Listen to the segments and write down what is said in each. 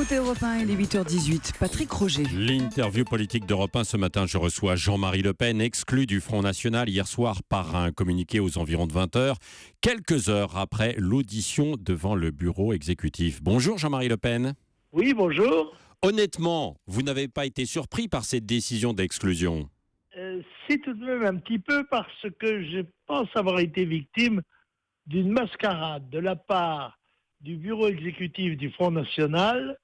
écoutez Europe 1, il est 8h18. Patrick Roger. L'interview politique d'Europe 1 ce matin, je reçois Jean-Marie Le Pen, exclu du Front National hier soir par un communiqué aux environs de 20h, quelques heures après l'audition devant le bureau exécutif. Bonjour Jean-Marie Le Pen. Oui, bonjour. Honnêtement, vous n'avez pas été surpris par cette décision d'exclusion? C'est tout de même un petit peu parce que je pense avoir été victime d'une mascarade de la part du bureau exécutif du Front National,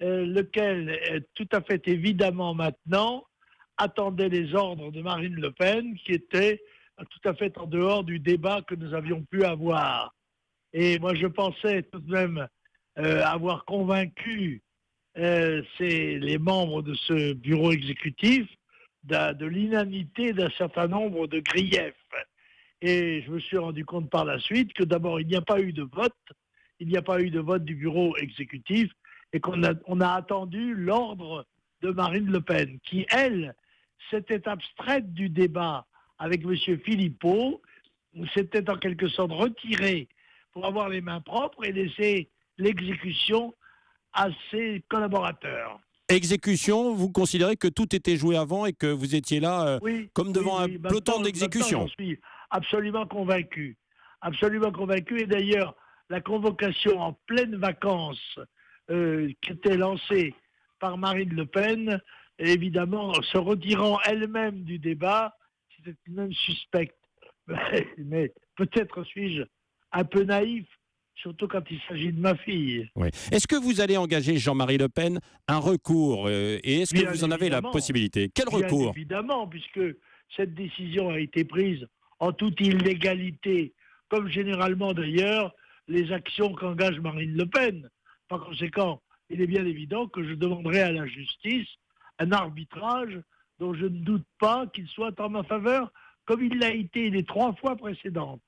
lequel, tout à fait évidemment maintenant, attendait les ordres de Marine Le Pen, qui étaient tout à fait en dehors du débat que nous avions pu avoir. Et moi, je pensais tout de même avoir convaincu les membres de ce bureau exécutif de l'inanité d'un certain nombre de griefs. Et je me suis rendu compte par la suite que d'abord, il n'y a pas eu de vote, du bureau exécutif, et qu'on a attendu l'ordre de Marine Le Pen, qui, elle, s'était abstraite du débat avec M. Philippot, s'était en quelque sorte retirée pour avoir les mains propres et laisser l'exécution à ses collaborateurs. Exécution, vous considérez que tout était joué avant et que vous étiez là comme devant un peloton d'exécution? J'en suis absolument convaincu. Absolument convaincu. Et d'ailleurs, la convocation en pleine vacances qui était lancée par Marine Le Pen, évidemment, se retirant elle-même du débat, c'était même suspecte. Mais peut-être suis-je un peu naïf, surtout quand il s'agit de ma fille. Oui. Est-ce que vous allez engager, Jean-Marie Le Pen, un recours et est-ce que vous en avez la possibilité? Quel recours? Évidemment, puisque cette décision a été prise en toute illégalité, comme généralement d'ailleurs les actions qu'engage Marine Le Pen. Par conséquent, il est bien évident que je demanderai à la justice un arbitrage dont je ne doute pas qu'il soit en ma faveur, comme il l'a été les 3 fois précédentes.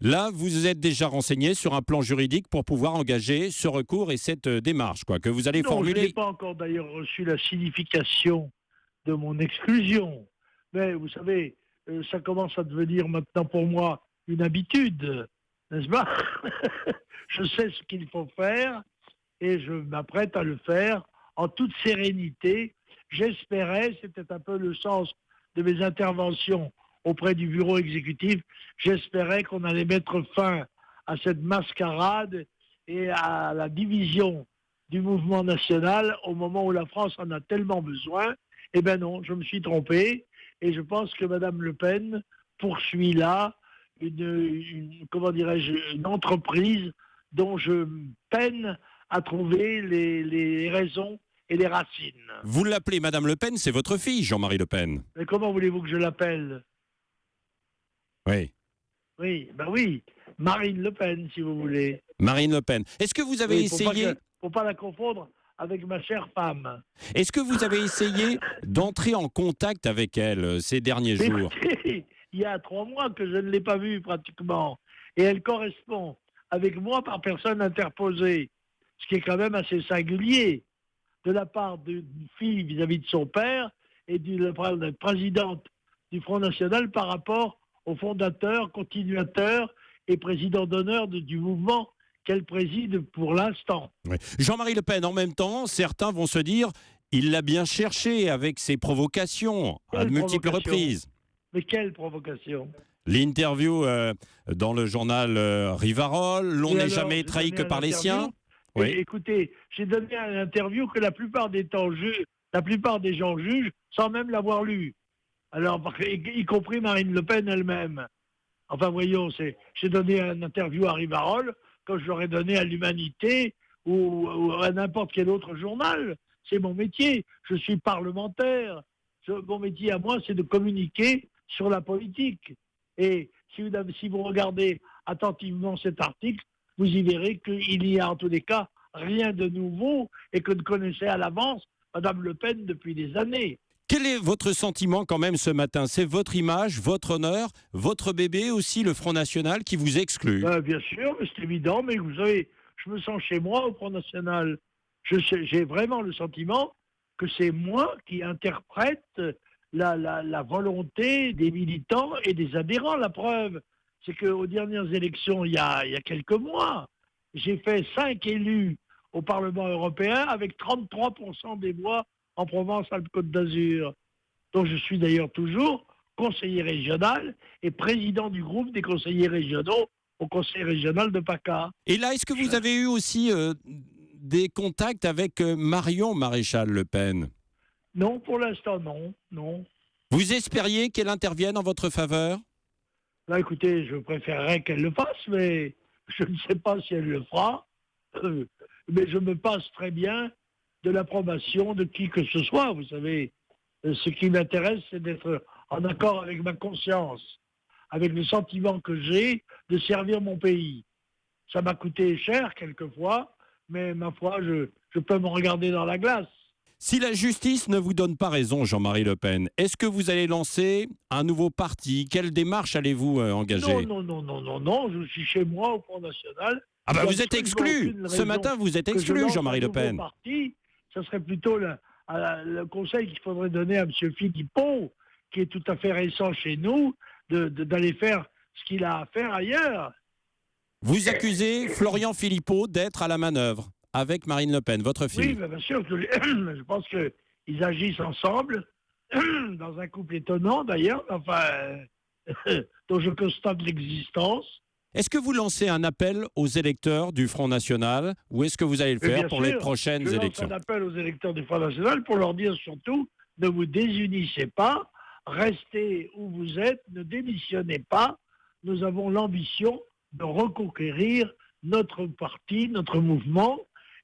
Là, vous êtes déjà renseigné sur un plan juridique pour pouvoir engager ce recours et cette démarche, que vous allez formuler. Je n'ai pas encore d'ailleurs reçu la signification de mon exclusion. Mais vous savez, ça commence à devenir maintenant pour moi une habitude, n'est-ce pas? Je sais ce qu'il faut faire et je m'apprête à le faire en toute sérénité. J'espérais, c'était un peu le sens de mes interventions auprès du bureau exécutif, j'espérais qu'on allait mettre fin à cette mascarade et à la division du mouvement national au moment où la France en a tellement besoin. Eh bien non, je me suis trompé et je pense que Mme Le Pen poursuit là une entreprise dont je peine à trouver les raisons et les racines. Vous l'appelez Mme Le Pen, c'est votre fille, Jean-Marie Le Pen. Mais comment voulez-vous que je l'appelle? Oui. Oui, oui, Marine Le Pen, si vous voulez. Marine Le Pen. Est-ce que vous avez essayé... Faut pas la confondre avec ma chère femme. Est-ce que vous avez essayé d'entrer en contact avec elle ces derniers jours? Écoutez, il y a 3 mois que je ne l'ai pas vue pratiquement. Et elle correspond avec moi par personne interposée. Ce qui est quand même assez singulier de la part d'une fille vis-à-vis de son père et de la présidente du Front National par rapport au fondateur, continuateur et président d'honneur du mouvement qu'elle préside pour l'instant. Oui. Jean-Marie Le Pen, en même temps, certains vont se dire il l'a bien cherché avec ses provocations à de multiples reprises. Mais quelle provocation? L'interview dans le journal Rivarol, l'on n'est jamais trahi que par les siens. Oui. Écoutez, j'ai donné une interview que la plupart des gens jugent sans même l'avoir lu. Alors, y compris Marine Le Pen elle-même. Enfin, voyons, j'ai donné une interview à Rivarol comme je l'aurais donné à l'Humanité ou à n'importe quel autre journal. C'est mon métier. Je suis parlementaire. Mon métier à moi, c'est de communiquer sur la politique. Et si vous regardez attentivement cet article, vous y verrez qu'il n'y a en tous les cas rien de nouveau et que ne connaissait à l'avance Mme Le Pen depuis des années. Quel est votre sentiment quand même ce matin? C'est votre image, votre honneur, votre bébé aussi, le Front National, qui vous exclut? Bien sûr, c'est évident, mais vous savez, je me sens chez moi au Front National. J'ai vraiment le sentiment que c'est moi qui interprète la volonté des militants et des adhérents. La preuve, c'est qu'aux dernières élections, il y a quelques mois, j'ai fait 5 élus au Parlement européen avec 33% des voix en Provence-Alpes-Côte d'Azur. Donc je suis d'ailleurs toujours conseiller régional et président du groupe des conseillers régionaux au conseil régional de PACA. Et là, est-ce que vous avez eu aussi des contacts avec Marion Maréchal Le Pen? Non, pour l'instant, non, non. Vous espériez qu'elle intervienne en votre faveur? Là, écoutez, je préférerais qu'elle le fasse, mais je ne sais pas si elle le fera. Mais je me passe très bien de l'approbation de qui que ce soit. Vous savez, ce qui m'intéresse, c'est d'être en accord avec ma conscience, avec le sentiment que j'ai de servir mon pays. Ça m'a coûté cher quelquefois, mais ma foi, je peux me regarder dans la glace. Si la justice ne vous donne pas raison, Jean-Marie Le Pen, est-ce que vous allez lancer un nouveau parti? Quelle démarche allez-vous engager? Non, je suis chez moi au Front National. Ah bah Il y a vous êtes absolument exclu. aucune Ce raison matin, vous êtes que je exclu, lance Jean-Marie un Le nouveau Pen. parti. Ce serait plutôt le conseil qu'il faudrait donner à M. Philippot, qui est tout à fait récent chez nous, d'aller faire ce qu'il a à faire ailleurs. Vous accusez Florian Philippot d'être à la manœuvre avec Marine Le Pen, votre fille. Oui, mais bien sûr, je pense qu'ils agissent ensemble, dans un couple étonnant d'ailleurs, enfin, dont je constate l'existence. Est-ce que vous lancez un appel aux électeurs du Front National ou est-ce que vous allez le Mais faire bien pour les sûr, prochaines je lance élections? un appel aux électeurs du Front National pour leur dire surtout, ne vous désunissez pas, restez où vous êtes, ne démissionnez pas. Nous avons l'ambition de reconquérir notre parti, notre mouvement,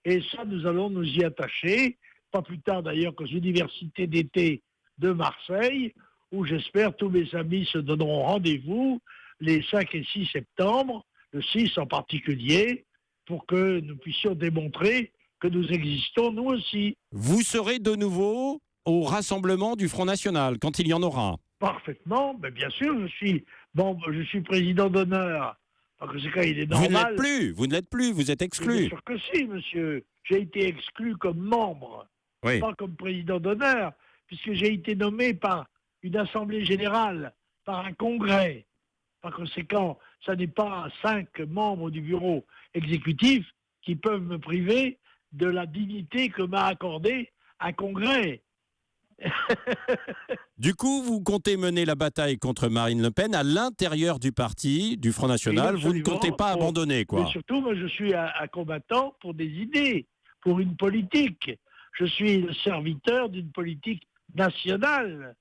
et ça, nous allons nous y attacher, pas plus tard d'ailleurs qu'aux universités d'été de Marseille, où j'espère tous mes amis se donneront rendez-vous les 5 et 6 septembre, le 6 en particulier, pour que nous puissions démontrer que nous existons nous aussi. Vous serez de nouveau au rassemblement du Front National quand il y en aura. Parfaitement, mais bien sûr, je suis président d'honneur. Par conséquent, il est normal. Vous ne l'êtes plus, vous êtes Bien exclu. sûr que si, monsieur. J'ai été exclu comme membre, Oui. pas comme président d'honneur, puisque j'ai été nommé par une assemblée générale, par un congrès. Par conséquent, ça n'est pas 5 membres du bureau exécutif qui peuvent me priver de la dignité que m'a accordée un congrès. Du coup, vous comptez mener la bataille contre Marine Le Pen à l'intérieur du parti, du Front National. Vous ne Absolument. comptez pas abandonner, quoi. Mais surtout, moi, je suis un combattant pour des idées, pour une politique. Je suis le serviteur d'une politique nationale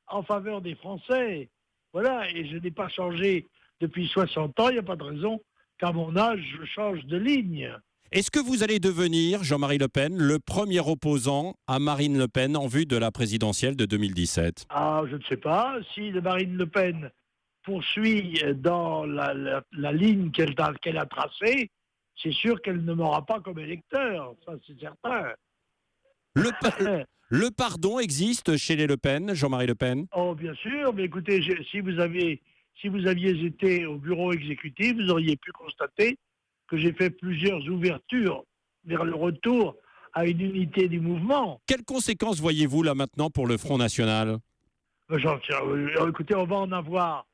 en faveur des Français. Voilà, et je n'ai pas changé depuis 60 ans. Il n'y a pas de raison qu'à mon âge, je change de ligne. Est-ce que vous allez devenir, Jean-Marie Le Pen, le premier opposant à Marine Le Pen en vue de la présidentielle de 2017? Ah, je ne sais pas. Si Marine Le Pen poursuit dans la ligne qu'elle a tracée, c'est sûr qu'elle ne m'aura pas comme électeur. Ça, c'est certain. Le pardon existe chez les Le Pen, Jean-Marie Le Pen? Oh, bien sûr. Mais écoutez, si vous aviez été au bureau exécutif, vous auriez pu constater que j'ai fait plusieurs ouvertures vers le retour à une unité du mouvement. Quelles conséquences voyez-vous là maintenant pour le Front National? Écoutez, on va en avoir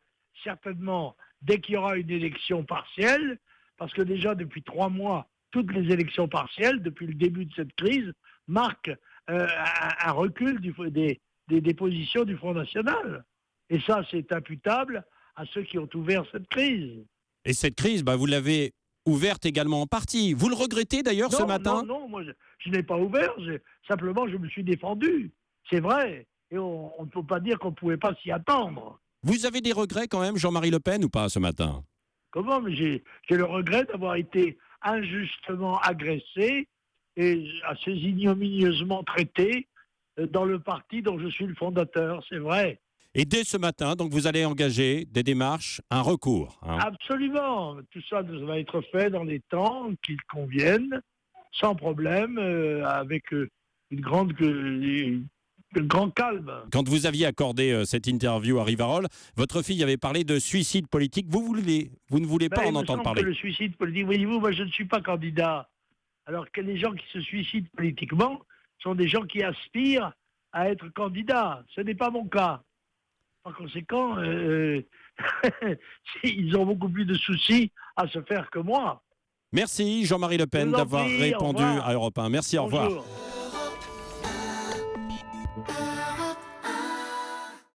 certainement dès qu'il y aura une élection partielle, parce que déjà depuis 3 mois, toutes les élections partielles, depuis le début de cette crise, marquent un recul des positions du Front National. Et ça, c'est imputable à ceux qui ont ouvert cette crise. Et cette crise, vous l'avez ouverte également en partie. Vous le regrettez d'ailleurs ce matin? Non, moi je n'ai pas ouvert, simplement je me suis défendu. C'est vrai. Et on ne peut pas dire qu'on ne pouvait pas s'y attendre. Vous avez des regrets quand même, Jean-Marie Le Pen, ou pas ce matin? Comment? Mais j'ai le regret d'avoir été injustement agressé et assez ignominieusement traité dans le parti dont je suis le fondateur, c'est vrai. Et dès ce matin, donc vous allez engager des démarches, un recours. Absolument. Tout ça va être fait dans les temps qui conviennent, sans problème, avec un grand calme. Quand vous aviez accordé cette interview à Rivarol, votre fille avait parlé de suicide politique. Vous ne voulez pas en entendre parler. Que le suicide politique, voyez-vous, moi je ne suis pas candidat. Alors que les gens qui se suicident politiquement sont des gens qui aspirent à être candidats. Ce n'est pas mon cas. Par conséquent, ils ont beaucoup plus de soucis à se faire que moi. Merci Jean-Marie Le Pen Je vous en d'avoir prie, au répondu revoir. à Europe 1. Merci, au revoir. Bonjour.